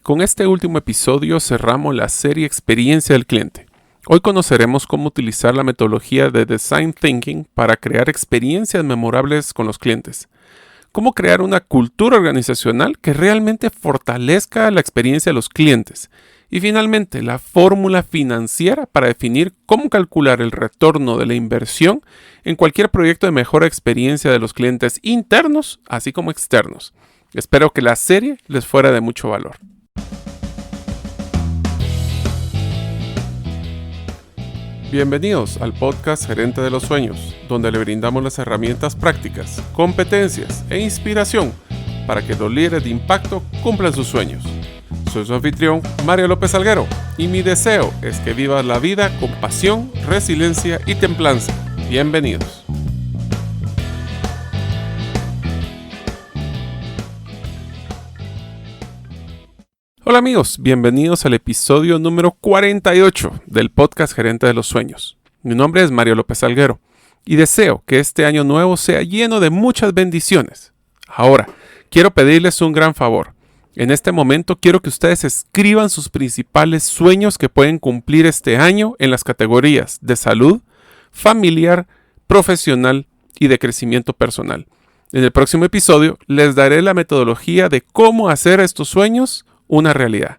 con este último episodio cerramos la serie Experiencia del Cliente. Hoy conoceremos cómo utilizar la metodología de Design Thinking para crear experiencias memorables con los clientes. Cómo crear una cultura organizacional que realmente fortalezca la experiencia de los clientes. Y finalmente, la fórmula financiera para definir cómo calcular el retorno de la inversión en cualquier proyecto de mejora de experiencia de los clientes internos, así como externos. Espero que la serie les fuera de mucho valor. Bienvenidos al podcast Gerente de los Sueños, donde le brindamos las herramientas prácticas, competencias e inspiración para que los líderes de impacto cumplan sus sueños. Soy su anfitrión, Mario López Alguero, y mi deseo es que vivas la vida con pasión, resiliencia y templanza. Bienvenidos. Hola amigos, bienvenidos al episodio número 48 del podcast Gerente de los Sueños. Mi nombre es Mario López Alguero y deseo que este año nuevo sea lleno de muchas bendiciones. Ahora, quiero pedirles un gran favor. En este momento quiero que ustedes escriban sus principales sueños que pueden cumplir este año en las categorías de salud, familiar, profesional y de crecimiento personal. En el próximo episodio les daré la metodología de cómo hacer estos sueños una realidad.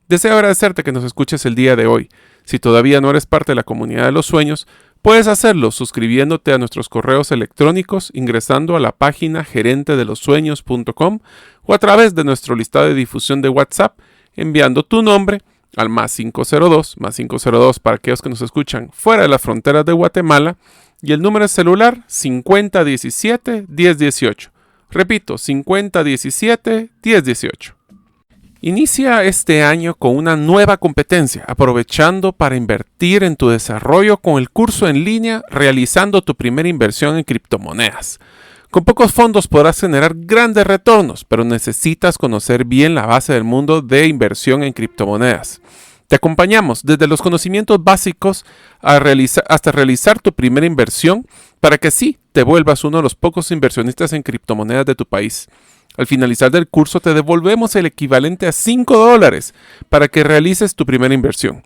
Deseo agradecerte que nos escuches el día de hoy. Si todavía no eres parte de la comunidad de los sueños, puedes hacerlo suscribiéndote a nuestros correos electrónicos ingresando a la página gerentedelosueños.com o a través de nuestro listado de difusión de WhatsApp enviando tu nombre al +502 para aquellos que nos escuchan fuera de las fronteras de Guatemala y el número de celular 5017-1018. Repito, 5017-1018. Inicia este año con una nueva competencia, aprovechando para invertir en tu desarrollo con el curso en línea realizando tu primera inversión en criptomonedas. Con pocos fondos podrás generar grandes retornos, pero necesitas conocer bien la base del mundo de inversión en criptomonedas. Te acompañamos desde los conocimientos básicos hasta realizar tu primera inversión para que sí te vuelvas uno de los pocos inversionistas en criptomonedas de tu país. Al finalizar del curso te devolvemos el equivalente a $5 para que realices tu primera inversión.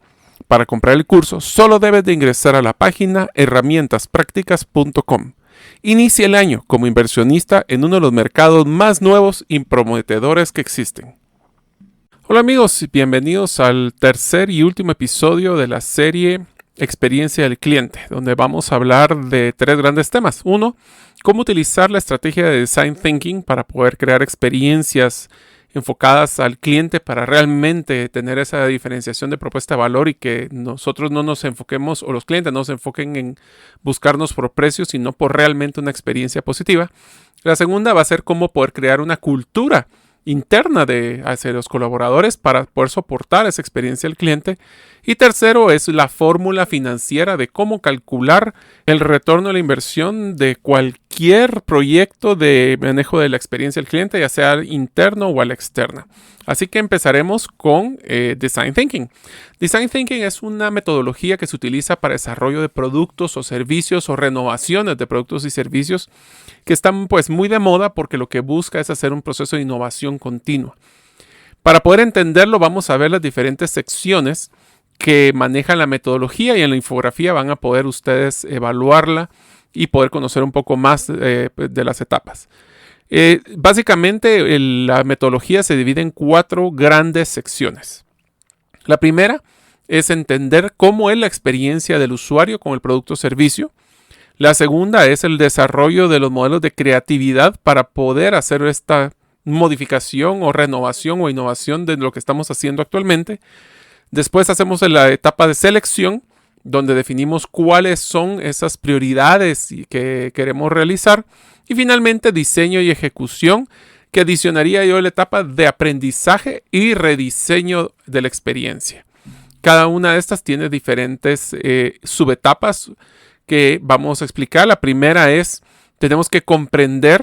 Para comprar el curso solo debes de ingresar a la página herramientaspracticas.com. Inicia el año como inversionista en uno de los mercados más nuevos y prometedores que existen. Hola amigos, bienvenidos al tercer y último episodio de la serie Experiencia del Cliente, donde vamos a hablar de tres grandes temas. Uno, cómo utilizar la estrategia de Design Thinking para poder crear experiencias enfocadas al cliente para realmente tener esa diferenciación de propuesta de valor y que nosotros no nos enfoquemos o los clientes no se enfoquen en buscarnos por precios, sino por realmente una experiencia positiva. La segunda va a ser cómo poder crear una cultura interna hacia los colaboradores para poder soportar esa experiencia del cliente. Y tercero es la fórmula financiera de cómo calcular el retorno de la inversión de cualquier proyecto de manejo de la experiencia del cliente, ya sea al interno o a la externa. Así que empezaremos con Design Thinking. Design Thinking es una metodología que se utiliza para desarrollo de productos o servicios o renovaciones de productos y servicios que están pues muy de moda porque lo que busca es hacer un proceso de innovación continua. Para poder entenderlo vamos a ver las diferentes secciones que manejan la metodología y en la infografía van a poder ustedes evaluarla y poder conocer un poco más de las etapas. Básicamente la metodología se divide en 4 grandes secciones. La primera es entender cómo es la experiencia del usuario con el producto o servicio. La segunda es el desarrollo de los modelos de creatividad para poder hacer esta modificación o renovación o innovación de lo que estamos haciendo actualmente. Después hacemos la etapa de selección, donde definimos cuáles son esas prioridades que queremos realizar. Y finalmente diseño y ejecución, que adicionaría yo la etapa de aprendizaje y rediseño de la experiencia. Cada una de estas tiene diferentes subetapas que vamos a explicar. La primera es, tenemos que comprender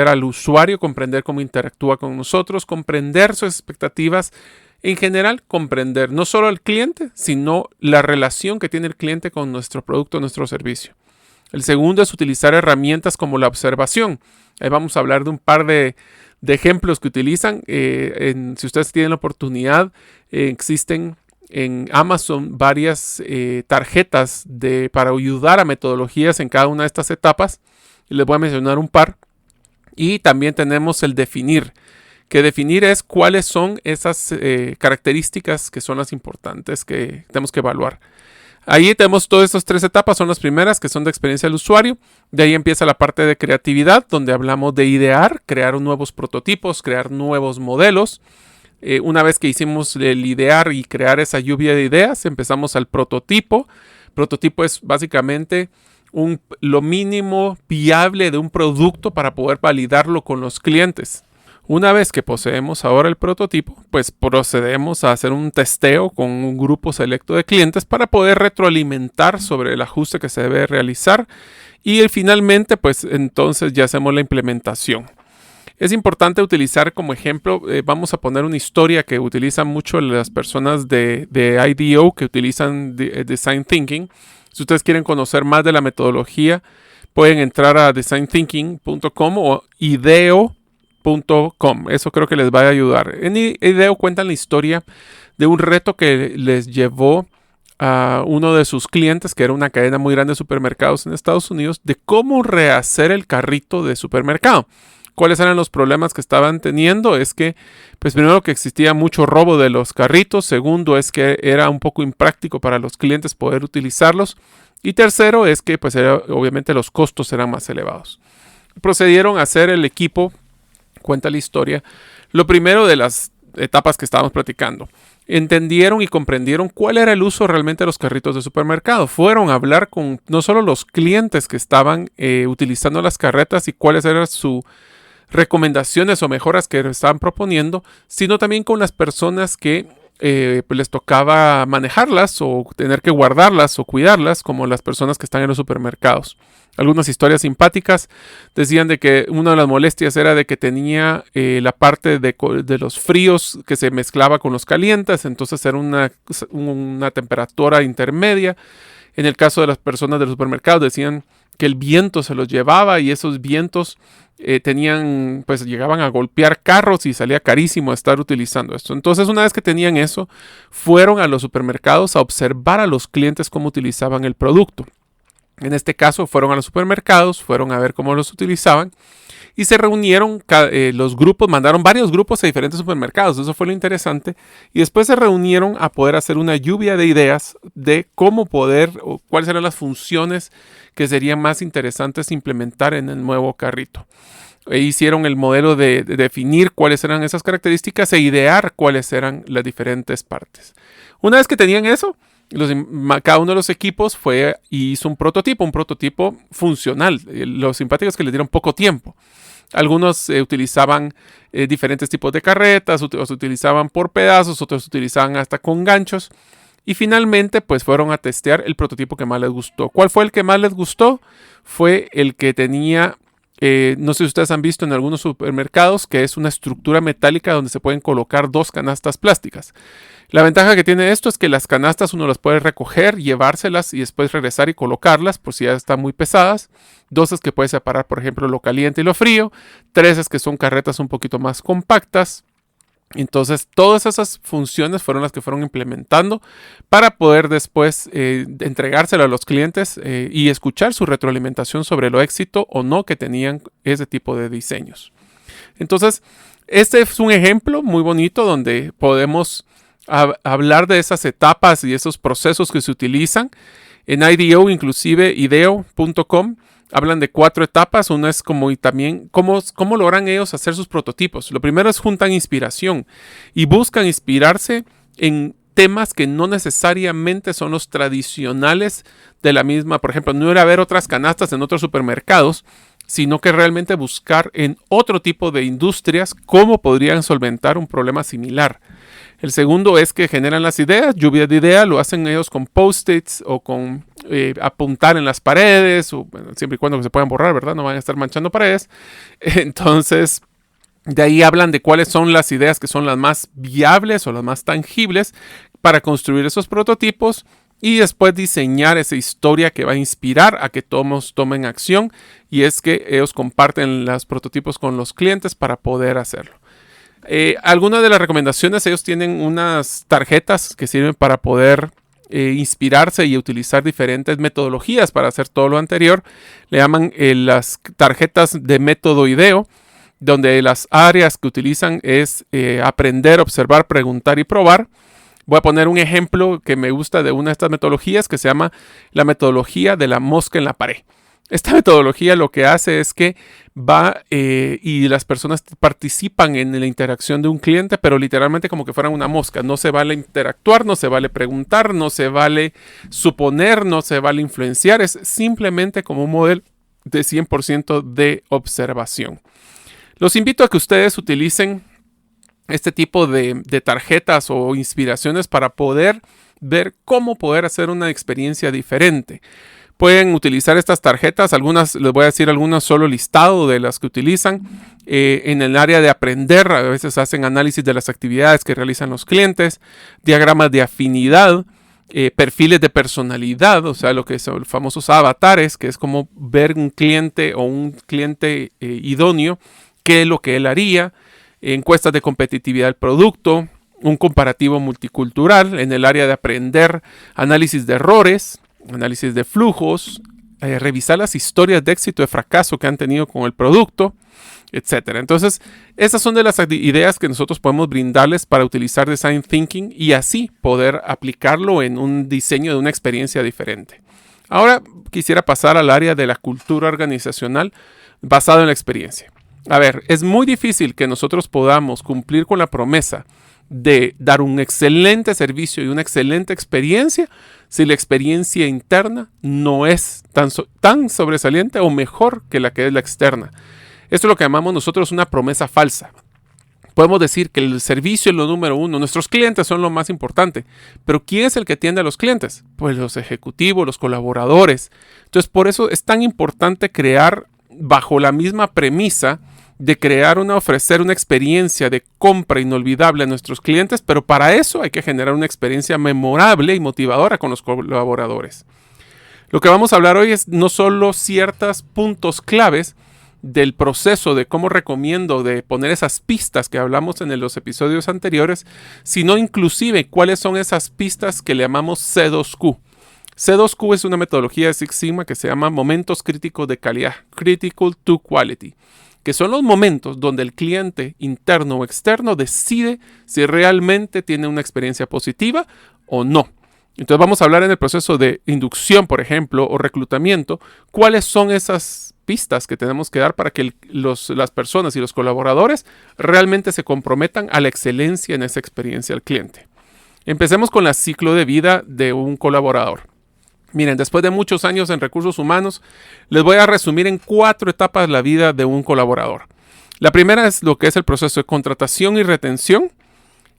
al usuario, comprender cómo interactúa con nosotros, comprender sus expectativas. En general, comprender no solo al cliente, sino la relación que tiene el cliente con nuestro producto, nuestro servicio. El segundo es utilizar herramientas como la observación. Ahí vamos a hablar de un par de de ejemplos que utilizan. Si ustedes tienen la oportunidad, existen en Amazon varias tarjetas para ayudar a metodologías en cada una de estas etapas. Y les voy a mencionar un par. Y también tenemos el definir, que definir es cuáles son esas características que son las importantes que tenemos que evaluar. Ahí tenemos todas estas 3 etapas, son las primeras, que son de experiencia del usuario. De ahí empieza la parte de creatividad, donde hablamos de idear, crear nuevos prototipos, crear nuevos modelos. Una vez que hicimos el idear y crear esa lluvia de ideas, empezamos al prototipo. Prototipo es básicamente lo mínimo viable de un producto para poder validarlo con los clientes. Una vez que poseemos ahora el prototipo, pues procedemos a hacer un testeo con un grupo selecto de clientes para poder retroalimentar sobre el ajuste que se debe realizar y finalmente pues entonces ya hacemos la implementación. Es importante utilizar como ejemplo, vamos a poner una historia que utilizan mucho las personas de IDEO que utilizan Design Thinking. Si ustedes quieren conocer más de la metodología, pueden entrar a designthinking.com o ideo.com. Eso creo que les va a ayudar. En IDEO cuentan la historia de un reto que les llevó a uno de sus clientes, que era una cadena muy grande de supermercados en Estados Unidos, de cómo rehacer el carrito de supermercado. ¿Cuáles eran los problemas que estaban teniendo? Es que, pues primero que existía mucho robo de los carritos. Segundo es que era un poco impráctico para los clientes poder utilizarlos. Y tercero es que, pues obviamente los costos eran más elevados. Procedieron a hacer el equipo, cuenta la historia, lo primero de las etapas que estábamos platicando. Entendieron y comprendieron cuál era el uso realmente de los carritos de supermercado. Fueron a hablar con no solo los clientes que estaban utilizando las carretas y cuáles eran sus recomendaciones o mejoras que estaban proponiendo, sino también con las personas que pues les tocaba manejarlas o tener que guardarlas o cuidarlas, como las personas que están en los supermercados. Algunas historias simpáticas decían de que una de las molestias era de que tenía la parte de los fríos que se mezclaba con los calientes, entonces era una temperatura intermedia. En el caso de las personas de los supermercados decían que el viento se los llevaba y esos vientos llegaban a golpear carros y salía carísimo estar utilizando esto. Entonces, una vez que tenían eso, fueron a los supermercados a observar a los clientes cómo utilizaban el producto. En este caso, fueron a los supermercados, fueron a ver cómo los utilizaban y se reunieron los grupos, mandaron varios grupos a diferentes supermercados. Eso fue lo interesante. Y después se reunieron a poder hacer una lluvia de ideas de cómo poder o cuáles eran las funciones que serían más interesantes implementar en el nuevo carrito. Hicieron el modelo de definir cuáles eran esas características e idear cuáles eran las diferentes partes. Una vez que tenían eso, cada uno de los equipos fue y hizo un prototipo funcional. Los simpáticos que le dieron poco tiempo. Algunos utilizaban diferentes tipos de carretas, otros utilizaban por pedazos, otros utilizaban hasta con ganchos. Y finalmente, pues fueron a testear el prototipo que más les gustó. ¿Cuál fue el que más les gustó? Fue el que tenía, no sé si ustedes han visto en algunos supermercados, que es una estructura metálica donde se pueden colocar 2 canastas plásticas. La ventaja que tiene esto es que las canastas uno las puede recoger, llevárselas y después regresar y colocarlas por si ya están muy pesadas. 2 es que puede separar, por ejemplo, lo caliente y lo frío. 3 es que son carretas un poquito más compactas. Entonces, todas esas funciones fueron las que fueron implementando para poder después entregárselo a los clientes y escuchar su retroalimentación sobre lo éxito o no que tenían ese tipo de diseños. Entonces, este es un ejemplo muy bonito donde podemos hablar de esas etapas y esos procesos que se utilizan. En IDEO, inclusive ideo.com, hablan de 4 etapas. Una es como y también cómo logran ellos hacer sus prototipos. Lo primero es juntan inspiración y buscan inspirarse en temas que no necesariamente son los tradicionales de la misma. Por ejemplo, no era ver otras canastas en otros supermercados, sino que realmente buscar en otro tipo de industrias cómo podrían solventar un problema similar. El segundo es que generan las ideas, lluvia de ideas, lo hacen ellos con post-its o con apuntar en las paredes, o, bueno, siempre y cuando se puedan borrar, ¿verdad? No van a estar manchando paredes. Entonces, de ahí hablan de cuáles son las ideas que son las más viables o las más tangibles para construir esos prototipos. y después diseñar esa historia que va a inspirar a que todos tomen acción, y es que ellos comparten los prototipos con los clientes para poder hacerlo. Algunas de las recomendaciones, ellos tienen unas tarjetas que sirven para poder inspirarse y utilizar diferentes metodologías para hacer todo lo anterior. Le llaman las tarjetas de método IDEO, donde las áreas que utilizan es aprender, observar, preguntar y probar. Voy a poner un ejemplo que me gusta de una de estas metodologías que se llama la metodología de la mosca en la pared. Esta metodología lo que hace es que va y las personas participan en la interacción de un cliente, pero literalmente como que fueran una mosca. No se vale interactuar, no se vale preguntar, no se vale suponer, no se vale influenciar. Es simplemente como un modelo de 100% de observación. Los invito a que ustedes utilicen este tipo de tarjetas o inspiraciones para poder ver cómo poder hacer una experiencia diferente. Pueden utilizar estas tarjetas, algunas, les voy a decir algunas solo listado de las que utilizan. En el área de aprender, a veces hacen análisis de las actividades que realizan los clientes, diagramas de afinidad, perfiles de personalidad, o sea, lo que son los famosos avatares, que es como ver un cliente o un cliente idóneo, qué es lo que él haría, encuestas de competitividad del producto, un comparativo multicultural. En el área de aprender, análisis de errores, análisis de flujos, revisar las historias de éxito y de fracaso que han tenido con el producto, etc. Entonces, esas son de las ideas que nosotros podemos brindarles para utilizar Design Thinking y así poder aplicarlo en un diseño de una experiencia diferente. Ahora quisiera pasar al área de la cultura organizacional basado en la experiencia. A ver, es muy difícil que nosotros podamos cumplir con la promesa de dar un excelente servicio y una excelente experiencia si la experiencia interna no es tan sobresaliente o mejor que la que es la externa. Esto es lo que llamamos nosotros una promesa falsa. Podemos decir que el servicio es lo número uno, nuestros clientes son lo más importante, pero ¿quién es el que atiende a los clientes? Pues los ejecutivos, los colaboradores. Entonces, por eso es tan importante crear bajo la misma premisa de ofrecer una experiencia de compra inolvidable a nuestros clientes, pero para eso hay que generar una experiencia memorable y motivadora con los colaboradores. Lo que vamos a hablar hoy es no solo ciertos puntos claves del proceso de cómo recomiendo de poner esas pistas que hablamos en los episodios anteriores, sino inclusive cuáles son esas pistas que le llamamos C2Q. C2Q es una metodología de Six Sigma que se llama momentos críticos de calidad, Critical to Quality, que son los momentos donde el cliente interno o externo decide si realmente tiene una experiencia positiva o no. Entonces vamos a hablar en el proceso de inducción, por ejemplo, o reclutamiento, cuáles son esas pistas que tenemos que dar para que las personas y los colaboradores realmente se comprometan a la excelencia en esa experiencia al cliente. Empecemos con el ciclo de vida de un colaborador. Miren, después de muchos años en recursos humanos, les voy a resumir en 4 etapas la vida de un colaborador. La primera es lo que es el proceso de contratación y retención.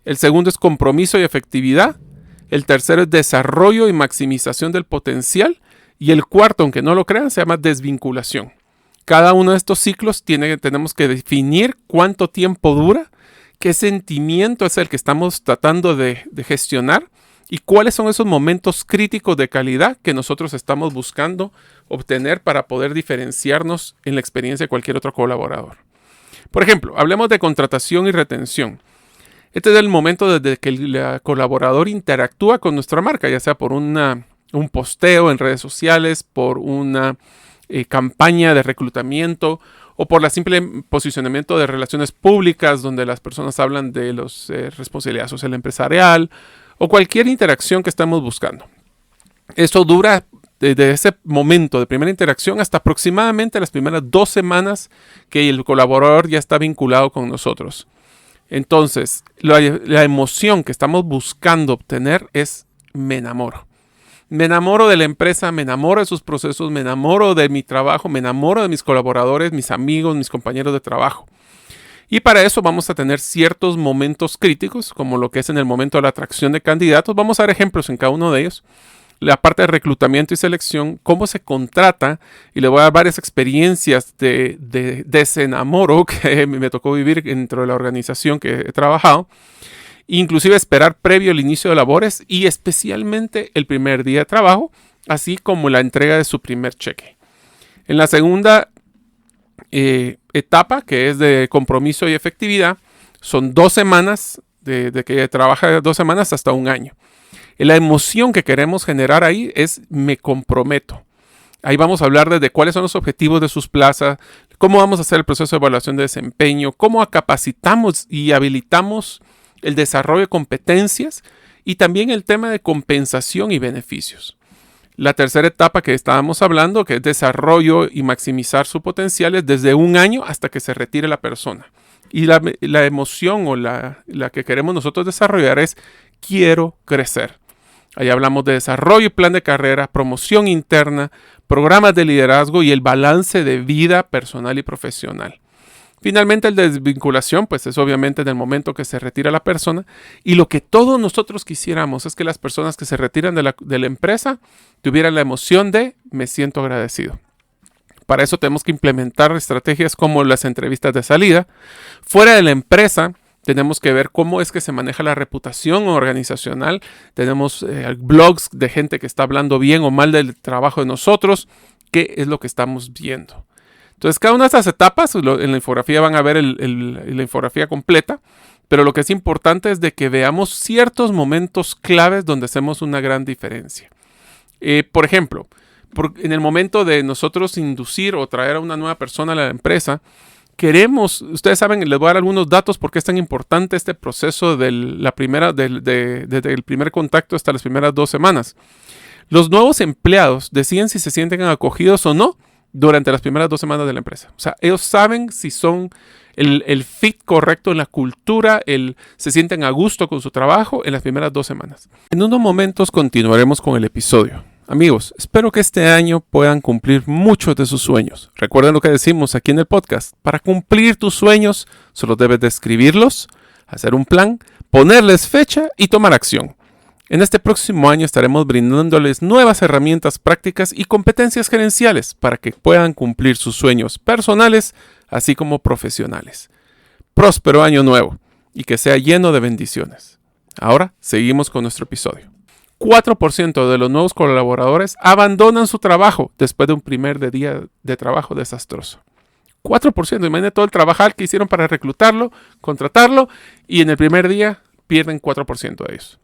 El segundo es compromiso y efectividad. El tercero es desarrollo y maximización del potencial. Y el cuarto, aunque no lo crean, se llama desvinculación. Cada uno de estos ciclos tenemos que definir cuánto tiempo dura, qué sentimiento es el que estamos tratando de gestionar, y cuáles son esos momentos críticos de calidad que nosotros estamos buscando obtener para poder diferenciarnos en la experiencia de cualquier otro colaborador. Por ejemplo, hablemos de contratación y retención. Este es el momento desde que el colaborador interactúa con nuestra marca, ya sea por un posteo en redes sociales, por una campaña de reclutamiento o por el simple posicionamiento de relaciones públicas donde las personas hablan de las responsabilidades social empresarial o cualquier interacción que estamos buscando. Esto dura desde ese momento de primera interacción hasta aproximadamente las primeras 2 semanas que el colaborador ya está vinculado con nosotros. Entonces, la emoción que estamos buscando obtener es me enamoro. Me enamoro de la empresa, me enamoro de sus procesos, me enamoro de mi trabajo, me enamoro de mis colaboradores, mis amigos, mis compañeros de trabajo. Y para eso vamos a tener ciertos momentos críticos, como lo que es en el momento de la atracción de candidatos. Vamos a dar ejemplos en cada uno de ellos. La parte de reclutamiento y selección, cómo se contrata, y le voy a dar varias experiencias de desenamoro que me tocó vivir dentro de la organización que he trabajado. inclusive esperar previo al inicio de labores y especialmente el primer día de trabajo, así como la entrega de su primer cheque. En la segunda etapa, que es de compromiso y efectividad, son 2 semanas, de que trabaja 2 semanas hasta 1 año. La emoción que queremos generar ahí es me comprometo. Ahí vamos a hablar de cuáles son los objetivos de sus plazas, cómo vamos a hacer el proceso de evaluación de desempeño, cómo capacitamos y habilitamos el desarrollo de competencias y también el tema de compensación y beneficios. La tercera etapa que estábamos hablando, que es desarrollo y maximizar su potencial, es desde 1 año hasta que se retire la persona. Y la emoción o la que queremos nosotros desarrollar es quiero crecer. Ahí hablamos de desarrollo y plan de carrera, promoción interna, programas de liderazgo y el balance de vida personal y profesional. Finalmente, el de desvinculación, pues es obviamente en el momento que se retira la persona. Y lo que todos nosotros quisiéramos es que las personas que se retiran de la empresa tuvieran la emoción de me siento agradecido. Para eso tenemos que implementar estrategias como las entrevistas de salida. Fuera de la empresa, tenemos que ver cómo es que se maneja la reputación organizacional. Tenemos blogs de gente que está hablando bien o mal del trabajo de nosotros. ¿Qué es lo que estamos viendo? Entonces, cada una de estas etapas, en la infografía van a ver la infografía completa, pero lo que es importante es de que veamos ciertos momentos claves donde hacemos una gran diferencia. Por ejemplo, en el momento de nosotros inducir o traer a una nueva persona a la empresa, ustedes saben, les voy a dar algunos datos porque es tan importante este proceso desde el primer contacto hasta las primeras 2 semanas. Los nuevos empleados deciden si se sienten acogidos o no durante las primeras 2 semanas de la empresa. O sea, ellos saben si son el fit correcto en la cultura, se sienten a gusto con su trabajo en las primeras 2 semanas. En unos momentos continuaremos con el episodio. Amigos, espero que este año puedan cumplir muchos de sus sueños. Recuerden lo que decimos aquí en el podcast. Para cumplir tus sueños, solo debes de escribirlos, hacer un plan, ponerles fecha y tomar acción. En este próximo año estaremos brindándoles nuevas herramientas prácticas y competencias gerenciales para que puedan cumplir sus sueños personales, así como profesionales. Próspero año nuevo y que sea lleno de bendiciones. Ahora seguimos con nuestro episodio. 4% de los nuevos colaboradores abandonan su trabajo después de un primer día de trabajo desastroso. 4%, imagínate todo el trabajar que hicieron para reclutarlo, contratarlo, y en el primer día pierden 4% de ellos.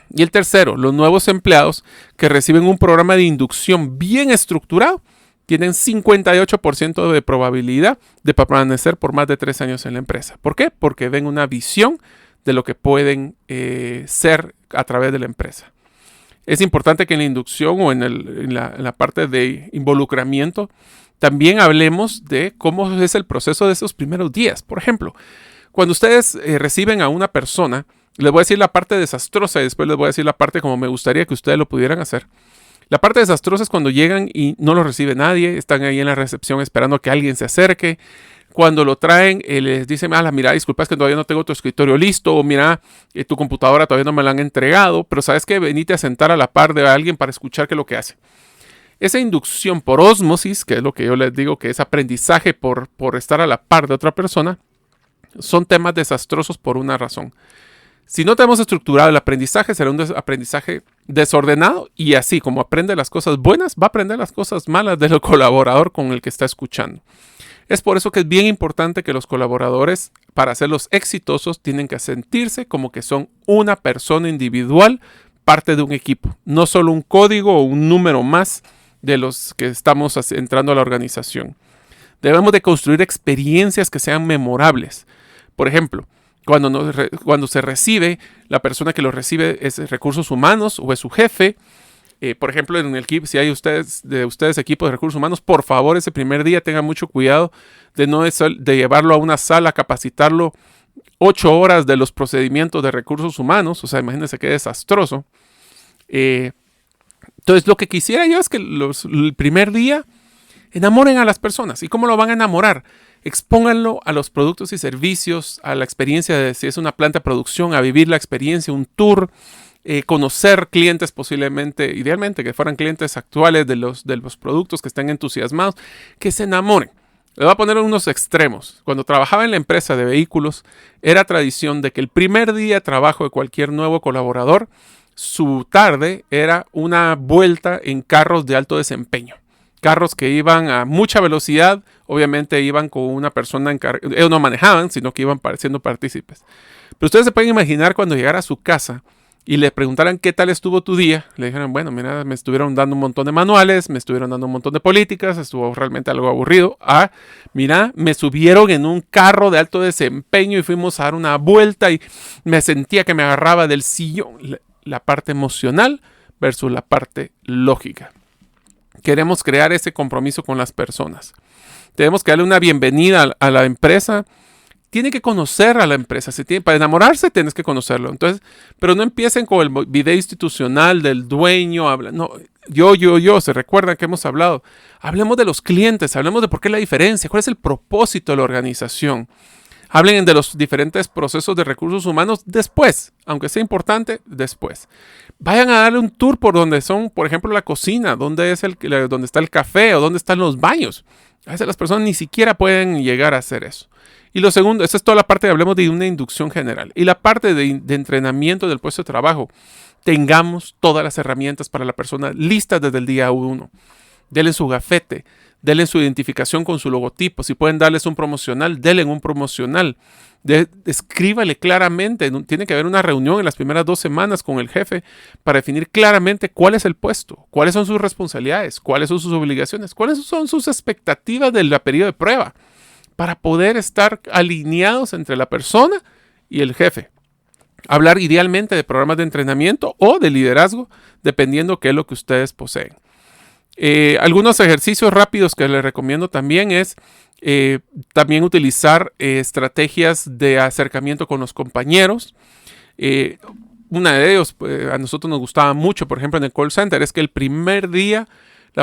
Y el tercero, los nuevos empleados que reciben un programa de inducción bien estructurado, tienen 58% de probabilidad de permanecer por más de 3 años en la empresa. ¿Por qué? Porque ven una visión de lo que pueden ser a través de la empresa. Es importante que en la inducción o en la parte de involucramiento también hablemos de cómo es el proceso de esos primeros días. Por ejemplo, cuando ustedes reciben a una persona, les voy a decir la parte desastrosa y después les voy a decir la parte como me gustaría que ustedes lo pudieran hacer. La parte desastrosa es cuando llegan y no lo recibe nadie, están ahí en la recepción esperando a que alguien se acerque. Cuando lo traen, les dicen, mira, disculpa, es que todavía no tengo tu escritorio listo, o mira, tu computadora todavía no me la han entregado, pero sabes que venite a sentar a la par de alguien para escuchar qué es lo que hace. Esa inducción por ósmosis, que es lo que yo les digo, que es aprendizaje por estar a la par de otra persona, son temas desastrosos por una razón. Si no tenemos estructurado el aprendizaje, será un aprendizaje desordenado y así como aprende las cosas buenas, va a aprender las cosas malas del colaborador con el que está escuchando. Es por eso que es bien importante que los colaboradores, para hacerlos exitosos, tienen que sentirse como que son una persona individual, parte de un equipo, no solo un código o un número más de los que estamos entrando a la organización. Debemos de construir experiencias que sean memorables. Por ejemplo, cuando se recibe, la persona que lo recibe es recursos humanos o es su jefe. Por ejemplo, en el equipo, si hay de ustedes equipo de recursos humanos, por favor, ese primer día tengan mucho cuidado de llevarlo a una sala, capacitarlo 8 horas de los procedimientos de recursos humanos. O sea, imagínense qué desastroso. Entonces, lo que quisiera yo es que el primer día enamoren a las personas. ¿Y cómo lo van a enamorar? Expónganlo a los productos y servicios, a la experiencia de si es una planta de producción, a vivir la experiencia, un tour, conocer clientes posiblemente, idealmente que fueran clientes actuales de los productos que estén entusiasmados, que se enamoren. Le voy a poner unos extremos. Cuando trabajaba en la empresa de vehículos, era tradición de que el primer día de trabajo de cualquier nuevo colaborador, su tarde era una vuelta en carros de alto desempeño. Carros que iban a mucha velocidad, obviamente iban con una persona encargada. Ellos no manejaban, sino que iban siendo partícipes. Pero ustedes se pueden imaginar cuando llegara a su casa y le preguntaran qué tal estuvo tu día, le dijeron, bueno, mira, me estuvieron dando un montón de manuales, me estuvieron dando un montón de políticas, estuvo realmente algo aburrido. Mira, me subieron en un carro de alto desempeño y fuimos a dar una vuelta y me sentía que me agarraba del sillón. La parte emocional versus la parte lógica. Queremos crear ese compromiso con las personas. Tenemos que darle una bienvenida a la empresa. Tiene que conocer a la empresa. Para enamorarse tienes que conocerlo. Entonces, pero no empiecen con el video institucional del dueño. No, yo. ¿Se recuerdan que hemos hablado? Hablemos de los clientes. Hablemos de por qué la diferencia. ¿Cuál es el propósito de la organización? Hablen de los diferentes procesos de recursos humanos después. Aunque sea importante, después. Vayan a darle un tour por donde son, por ejemplo, la cocina. Donde está el café o dónde están los baños. A veces las personas ni siquiera pueden llegar a hacer eso. Y lo segundo, esa es toda la parte, hablemos de una inducción general. Y la parte de entrenamiento del puesto de trabajo. Tengamos todas las herramientas para la persona listas desde el día 1. Denle su gafete, denle su identificación con su logotipo. Si pueden darles un promocional, denle un promocional. Escríbale claramente. Tiene que haber una reunión en las primeras 2 semanas con el jefe para definir claramente cuál es el puesto, cuáles son sus responsabilidades, cuáles son sus obligaciones, cuáles son sus expectativas del periodo de prueba, para poder estar alineados entre la persona y el jefe. Hablar idealmente de programas de entrenamiento o de liderazgo, dependiendo qué es lo que ustedes poseen. Algunos ejercicios rápidos que les recomiendo también es también utilizar estrategias de acercamiento con los compañeros. Una de ellos, a nosotros nos gustaba mucho, por ejemplo, en el call center, es que el primer día,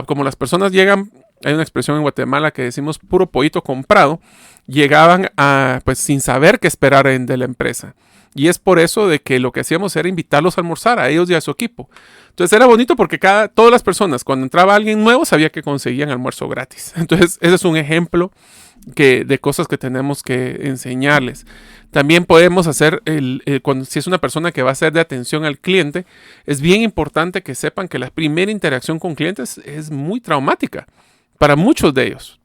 como las personas llegan, hay una expresión en Guatemala que decimos puro pollito comprado, llegaban pues sin saber qué esperar de la empresa. Y es por eso de que lo que hacíamos era invitarlos a almorzar, a ellos y a su equipo. Entonces era bonito porque todas las personas, cuando entraba alguien nuevo, sabía que conseguían almuerzo gratis. Entonces ese es un ejemplo de cosas que tenemos que enseñarles. También podemos hacer, si es una persona que va a ser de atención al cliente, es bien importante que sepan que la primera interacción con clientes es muy traumática para muchos de ellos.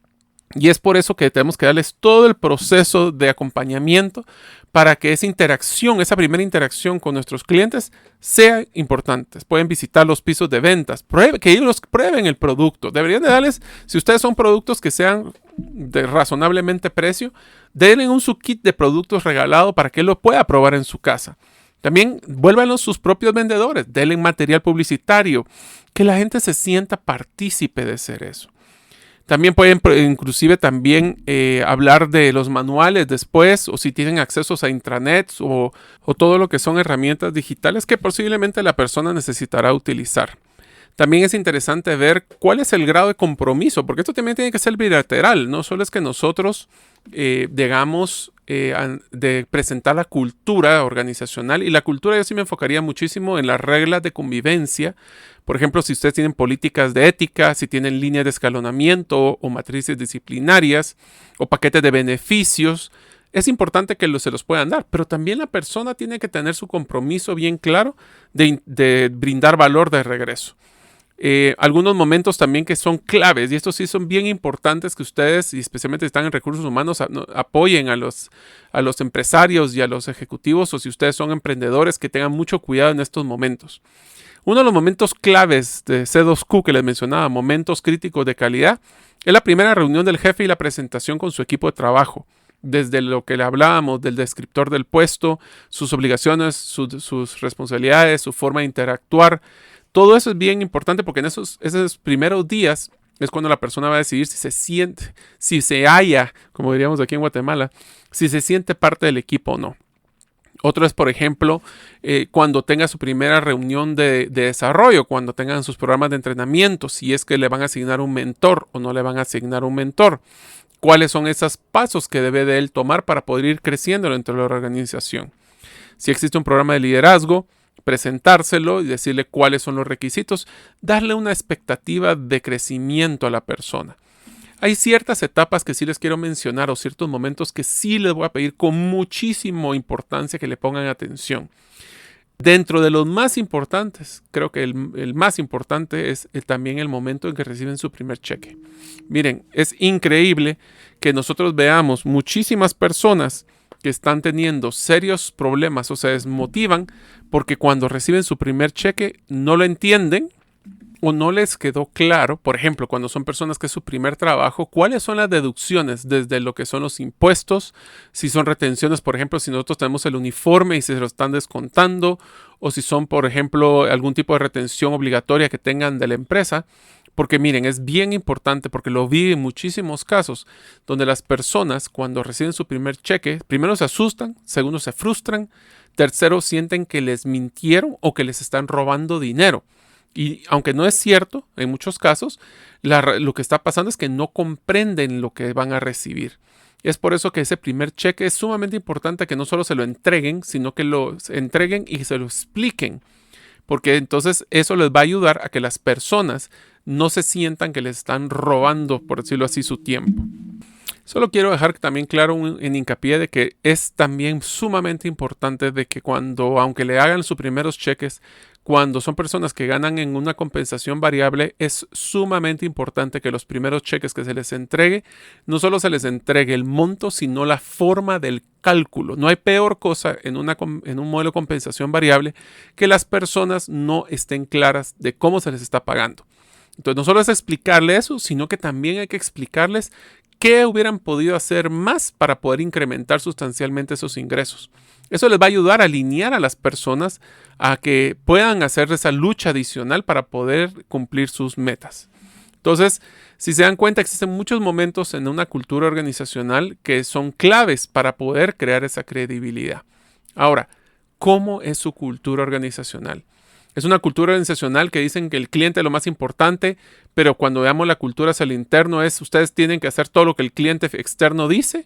Y es por eso que tenemos que darles todo el proceso de acompañamiento para que esa primera interacción con nuestros clientes sea importante. Pueden visitar los pisos de ventas, que ellos prueben el producto. Deberían de darles, si ustedes son productos que sean de razonablemente precio, denle un su kit de productos regalado para que él lo pueda probar en su casa. También vuélvanlos sus propios vendedores, denle material publicitario, que la gente se sienta partícipe de hacer eso. También pueden inclusive hablar de los manuales después, o si tienen accesos a intranets o todo lo que son herramientas digitales que posiblemente la persona necesitará utilizar. También es interesante ver cuál es el grado de compromiso, porque esto también tiene que ser bilateral. No solo es que nosotros de presentar la cultura organizacional, y la cultura yo sí me enfocaría muchísimo en las reglas de convivencia. Por ejemplo, si ustedes tienen políticas de ética, si tienen líneas de escalonamiento o matrices disciplinarias o paquetes de beneficios, es importante que se los puedan dar, pero también la persona tiene que tener su compromiso bien claro de brindar valor de regreso. Algunos momentos también que son claves, y estos sí son bien importantes que ustedes, y especialmente si están en recursos humanos, apoyen a los empresarios y a los ejecutivos, o si ustedes son emprendedores, que tengan mucho cuidado en estos momentos. Uno de los momentos claves de C2Q que les mencionaba, momentos críticos de calidad, es la primera reunión del jefe y la presentación con su equipo de trabajo. Desde lo que le hablábamos, del descriptor del puesto, sus obligaciones, sus responsabilidades, su forma de interactuar. Todo eso es bien importante porque en esos primeros días es cuando la persona va a decidir si se halla, como diríamos aquí en Guatemala, si se siente parte del equipo o no. Otro es, por ejemplo, cuando tenga su primera reunión de desarrollo, cuando tengan sus programas de entrenamiento, si es que le van a asignar un mentor o no le van a asignar un mentor. ¿Cuáles son esos pasos que debe de él tomar para poder ir creciendo dentro de la organización? Si existe un programa de liderazgo, presentárselo y decirle cuáles son los requisitos, darle una expectativa de crecimiento a la persona. Hay ciertas etapas que sí les quiero mencionar o ciertos momentos que sí les voy a pedir con muchísima importancia que le pongan atención. Dentro de los más importantes, creo que el más importante es también el momento en que reciben su primer cheque. Miren, es increíble que nosotros veamos muchísimas personas que están teniendo serios problemas o se desmotivan porque cuando reciben su primer cheque no lo entienden o no les quedó claro, por ejemplo, cuando son personas que es su primer trabajo, cuáles son las deducciones desde lo que son los impuestos, si son retenciones, por ejemplo, si nosotros tenemos el uniforme y se lo están descontando, o si son, por ejemplo, algún tipo de retención obligatoria que tengan de la empresa. Porque miren, es bien importante porque lo vi en muchísimos casos donde las personas cuando reciben su primer cheque, primero se asustan, segundo se frustran, tercero sienten que les mintieron o que les están robando dinero. Y aunque no es cierto, en muchos casos, lo que está pasando es que no comprenden lo que van a recibir. Es por eso que ese primer cheque es sumamente importante que no solo se lo entreguen, sino que lo entreguen y se lo expliquen. Porque entonces eso les va a ayudar a que las personas no se sientan que les están robando, por decirlo así, su tiempo. Solo quiero dejar también claro en hincapié de que es también sumamente importante de que aunque le hagan sus primeros cheques, cuando son personas que ganan en una compensación variable, es sumamente importante que los primeros cheques que se les entregue, no solo se les entregue el monto, sino la forma del cálculo. No hay peor cosa en un modelo de compensación variable que las personas no estén claras de cómo se les está pagando. Entonces, no solo es explicarles eso, sino que también hay que explicarles qué hubieran podido hacer más para poder incrementar sustancialmente esos ingresos. Eso les va a ayudar a alinear a las personas a que puedan hacer esa lucha adicional para poder cumplir sus metas. Entonces, si se dan cuenta, existen muchos momentos en una cultura organizacional que son claves para poder crear esa credibilidad. Ahora, ¿cómo es su cultura organizacional? Es una cultura organizacional que dicen que el cliente es lo más importante, pero cuando veamos la cultura hacia el interno ustedes tienen que hacer todo lo que el cliente externo dice.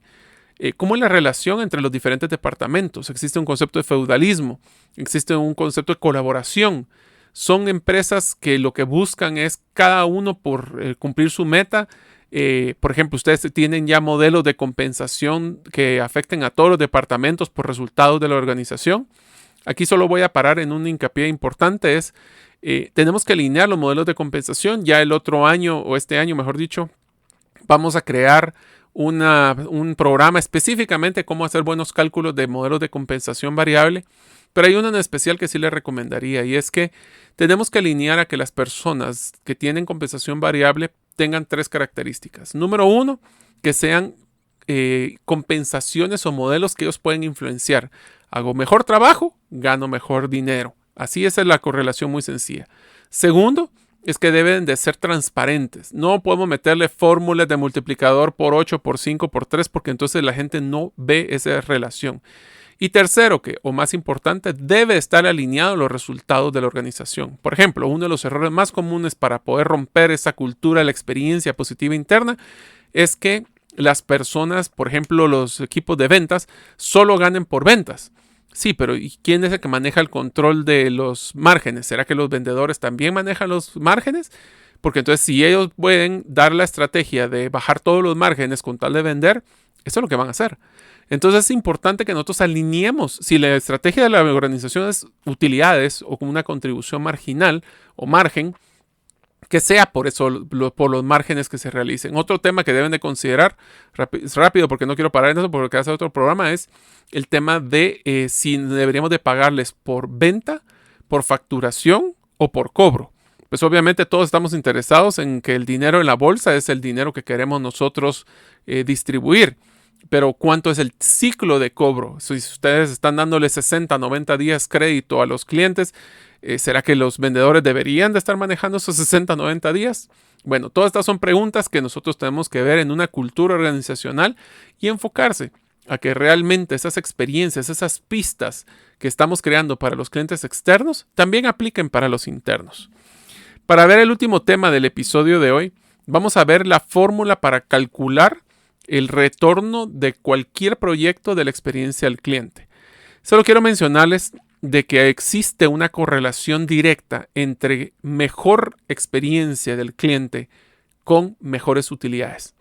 ¿Cómo es la relación entre los diferentes departamentos? Existe un concepto de feudalismo, existe un concepto de colaboración. Son empresas que lo que buscan es cada uno por cumplir su meta. Por ejemplo, ustedes tienen ya modelos de compensación que afecten a todos los departamentos por resultados de la organización. Aquí solo voy a parar en un hincapié importante, tenemos que alinear los modelos de compensación. Ya el otro año, o este año mejor dicho, vamos a crear un programa específicamente cómo hacer buenos cálculos de modelos de compensación variable. Pero hay uno en especial que sí les recomendaría y es que tenemos que alinear a que las personas que tienen compensación variable tengan 3 características. Número 1, que sean compensaciones o modelos que ellos pueden influenciar. Hago mejor trabajo, gano mejor dinero. Así es la correlación muy sencilla. Segundo, es que deben de ser transparentes. No podemos meterle fórmulas de multiplicador por 8, por 5, por 3, porque entonces la gente no ve esa relación. Y tercero, o más importante, debe estar alineado a los resultados de la organización. Por ejemplo, uno de los errores más comunes para poder romper esa cultura de la experiencia positiva interna es que las personas, por ejemplo, los equipos de ventas, solo ganen por ventas. Sí, pero ¿y quién es el que maneja el control de los márgenes? ¿Será que los vendedores también manejan los márgenes? Porque entonces si ellos pueden dar la estrategia de bajar todos los márgenes con tal de vender, eso es lo que van a hacer. Entonces es importante que nosotros alineemos. Si la estrategia de la organización es utilidades o con una contribución marginal o margen, que sea por eso, por los márgenes que se realicen. Otro tema que deben de considerar, rápido porque no quiero parar en eso porque hace otro programa, es el tema de si deberíamos de pagarles por venta, por facturación o por cobro. Pues obviamente todos estamos interesados en que el dinero en la bolsa es el dinero que queremos nosotros distribuir. Pero ¿cuánto es el ciclo de cobro? Si ustedes están dándole 60, 90 días crédito a los clientes, ¿será que los vendedores deberían de estar manejando esos 60, 90 días? Bueno, todas estas son preguntas que nosotros tenemos que ver en una cultura organizacional y enfocarse a que realmente esas experiencias, esas pistas que estamos creando para los clientes externos, también apliquen para los internos. Para ver el último tema del episodio de hoy, vamos a ver la fórmula para calcular el retorno de cualquier proyecto de la experiencia del cliente. Solo quiero mencionarles de que existe una correlación directa entre mejor experiencia del cliente con mejores utilidades.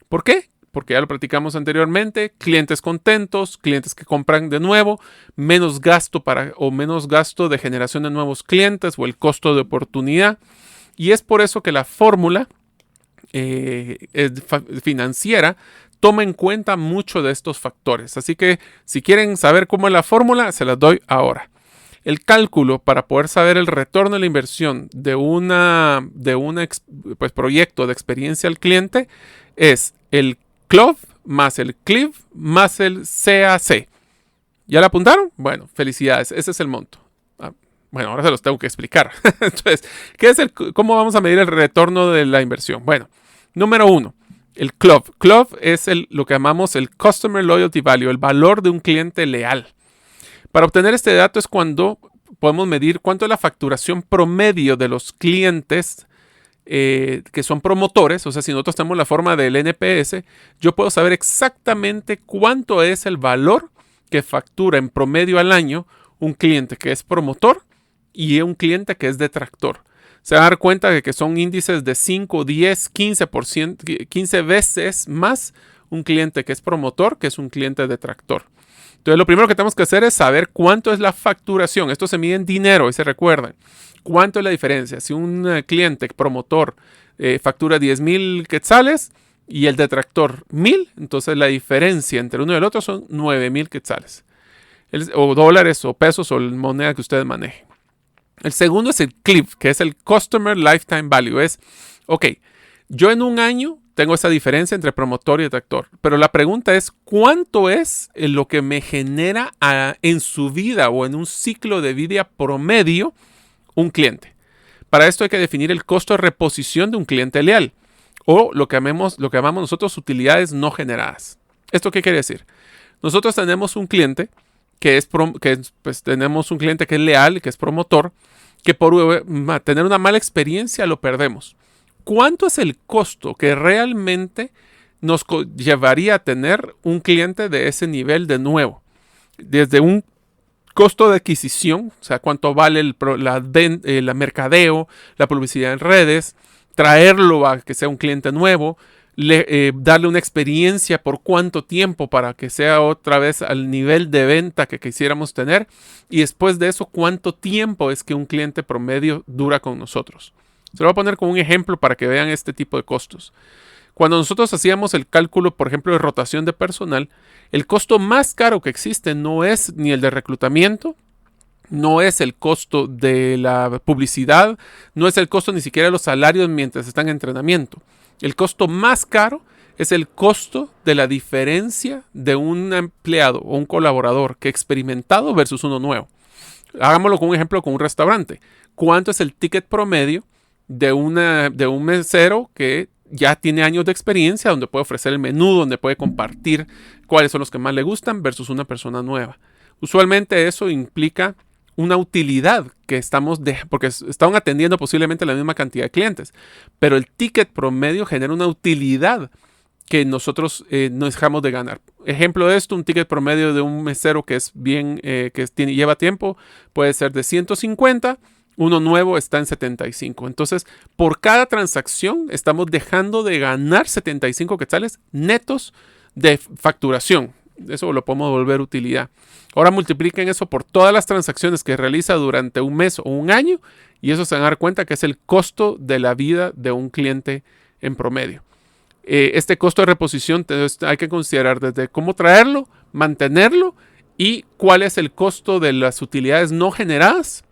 ¿Por qué? Porque ya lo platicamos anteriormente, clientes contentos, clientes que compran de nuevo, menos gasto de generación de nuevos clientes o el costo de oportunidad. Y es por eso que la fórmula financiera toma en cuenta mucho de estos factores. Así que si quieren saber cómo es la fórmula, se las doy ahora. El cálculo para poder saber el retorno de la inversión de un proyecto de experiencia al cliente es el CLOV más el CLIV más el CAC. ¿Ya la apuntaron? Bueno, felicidades. Ese es el monto. Bueno, ahora se los tengo que explicar. Entonces, ¿cómo vamos a medir el retorno de la inversión? Bueno, número 1, el CLOV. CLOV es lo que llamamos el Customer Loyalty Value, el valor de un cliente leal. Para obtener este dato es cuando podemos medir cuánto es la facturación promedio de los clientes que son promotores. O sea, si nosotros tenemos la forma del NPS, yo puedo saber exactamente cuánto es el valor que factura en promedio al año un cliente que es promotor y un cliente que es detractor. Se van a dar cuenta de que son índices de 5, 10, 15%, 15 veces más un cliente que es promotor que es un cliente detractor. Entonces, lo primero que tenemos que hacer es saber cuánto es la facturación. Esto se mide en dinero y se recuerdan. ¿Cuánto es la diferencia? Si un cliente promotor factura 10,000 quetzales y el detractor 1,000, entonces la diferencia entre uno y el otro son 9,000 quetzales. O dólares o pesos o la moneda que ustedes manejen. El segundo es el CLIV, que es el Customer Lifetime Value. Yo en un año tengo esa diferencia entre promotor y detractor. Pero la pregunta es, ¿cuánto es lo que me genera en su vida o en un ciclo de vida promedio un cliente? Para esto hay que definir el costo de reposición de un cliente leal o lo que llamamos nosotros utilidades no generadas. ¿Esto qué quiere decir? Nosotros tenemos un cliente tenemos un cliente que es leal, que es promotor, que por tener una mala experiencia lo perdemos. ¿Cuánto es el costo que realmente nos llevaría a tener un cliente de ese nivel de nuevo? Desde un costo de adquisición, o sea, cuánto vale la mercadeo, la publicidad en redes, traerlo a que sea un cliente nuevo, darle una experiencia por cuánto tiempo para que sea otra vez al nivel de venta que quisiéramos tener, y después de eso, cuánto tiempo es que un cliente promedio dura con nosotros. Se lo voy a poner como un ejemplo para que vean este tipo de costos. Cuando nosotros hacíamos el cálculo, por ejemplo, de rotación de personal, el costo más caro que existe no es ni el de reclutamiento, no es el costo de la publicidad, no es el costo ni siquiera de los salarios mientras están en entrenamiento. El costo más caro es el costo de la diferencia de un empleado o un colaborador que ha experimentado versus uno nuevo. Hagámoslo con un ejemplo con un restaurante. ¿Cuánto es el ticket promedio de un mesero que ya tiene años de experiencia, donde puede ofrecer el menú, donde puede compartir cuáles son los que más le gustan versus una persona nueva? Usualmente eso implica una utilidad que porque están atendiendo posiblemente la misma cantidad de clientes, pero el ticket promedio genera una utilidad que nosotros no dejamos de ganar. Ejemplo de esto, un ticket promedio de un mesero que es lleva tiempo, puede ser de 150, uno nuevo está en 75. Entonces, por cada transacción estamos dejando de ganar 75 quetzales netos de facturación. Eso lo podemos volver utilidad. Ahora multipliquen eso por todas las transacciones que realiza durante un mes o un año y eso se van a dar cuenta que es el costo de la vida de un cliente en promedio. Este costo de reposición hay que considerar desde cómo traerlo, mantenerlo y cuál es el costo de las utilidades no generadas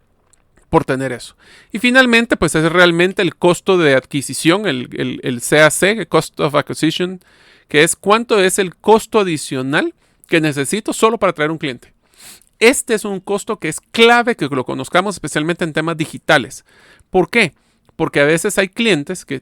por tener eso. Y finalmente, pues es realmente el costo de adquisición, el CAC, el Cost of Acquisition, que es cuánto es el costo adicional que necesito solo para traer un cliente. Este es un costo que es clave que lo conozcamos especialmente en temas digitales. ¿Por qué? Porque a veces hay clientes que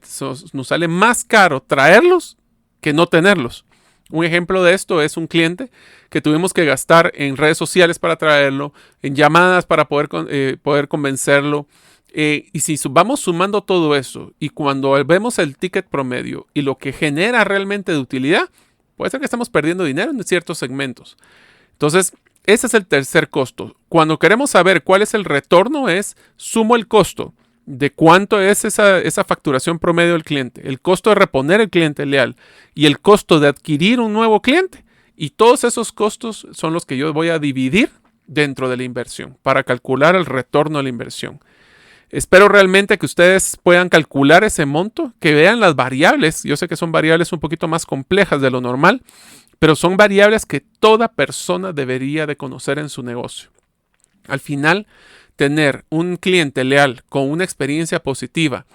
nos sale más caro traerlos que no tenerlos. Un ejemplo de esto es un cliente que tuvimos que gastar en redes sociales para traerlo, en llamadas para poder convencerlo. Y si vamos sumando todo eso y cuando vemos el ticket promedio y lo que genera realmente de utilidad, puede ser que estamos perdiendo dinero en ciertos segmentos. Entonces, ese es el tercer costo. Cuando queremos saber cuál es el retorno sumo el costo de cuánto es esa facturación promedio del cliente, el costo de reponer el cliente leal y el costo de adquirir un nuevo cliente. Y todos esos costos son los que yo voy a dividir dentro de la inversión para calcular el retorno a la inversión. Espero realmente que ustedes puedan calcular ese monto, que vean las variables. Yo sé que son variables un poquito más complejas de lo normal, pero son variables que toda persona debería de conocer en su negocio. Al final, tener un cliente leal con una experiencia positiva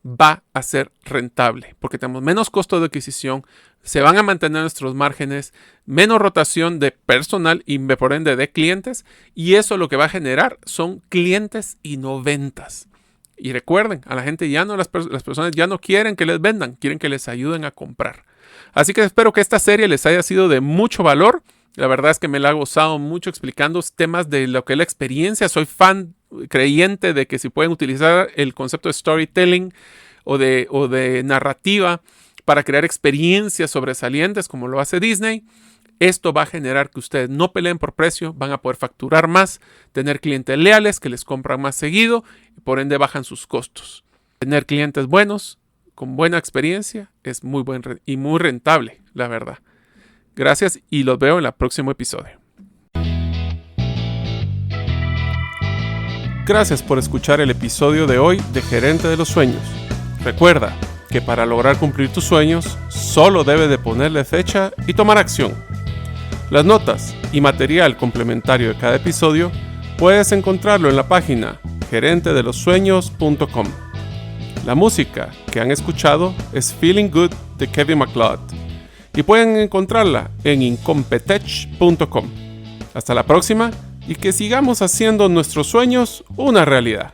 va a ser rentable porque tenemos menos costo de adquisición, se van a mantener nuestros márgenes, menos rotación de personal y por ende de clientes, y eso lo que va a generar son clientes y no ventas. Y recuerden, a la gente ya no, las personas ya no quieren que les vendan, quieren que les ayuden a comprar. Así que espero que esta serie les haya sido de mucho valor. La verdad es que me la he gozado mucho explicando temas de lo que es la experiencia. Soy fan creyente de que si pueden utilizar el concepto de storytelling o de narrativa para crear experiencias sobresalientes como lo hace Disney, esto va a generar que ustedes no peleen por precio, van a poder facturar más, tener clientes leales que les compran más seguido y por ende bajan sus costos. Tener clientes buenos, con buena experiencia, es muy y muy rentable, la verdad. Gracias y los veo en el próximo episodio. Gracias por escuchar el episodio de hoy de Gerente de los Sueños. Recuerda que para lograr cumplir tus sueños, solo debes de ponerle fecha y tomar acción. Las notas y material complementario de cada episodio puedes encontrarlo en la página gerentedelosueños.com. La música que han escuchado es Feeling Good de Kevin MacLeod y pueden encontrarla en incompetech.com. Hasta la próxima y que sigamos haciendo nuestros sueños una realidad.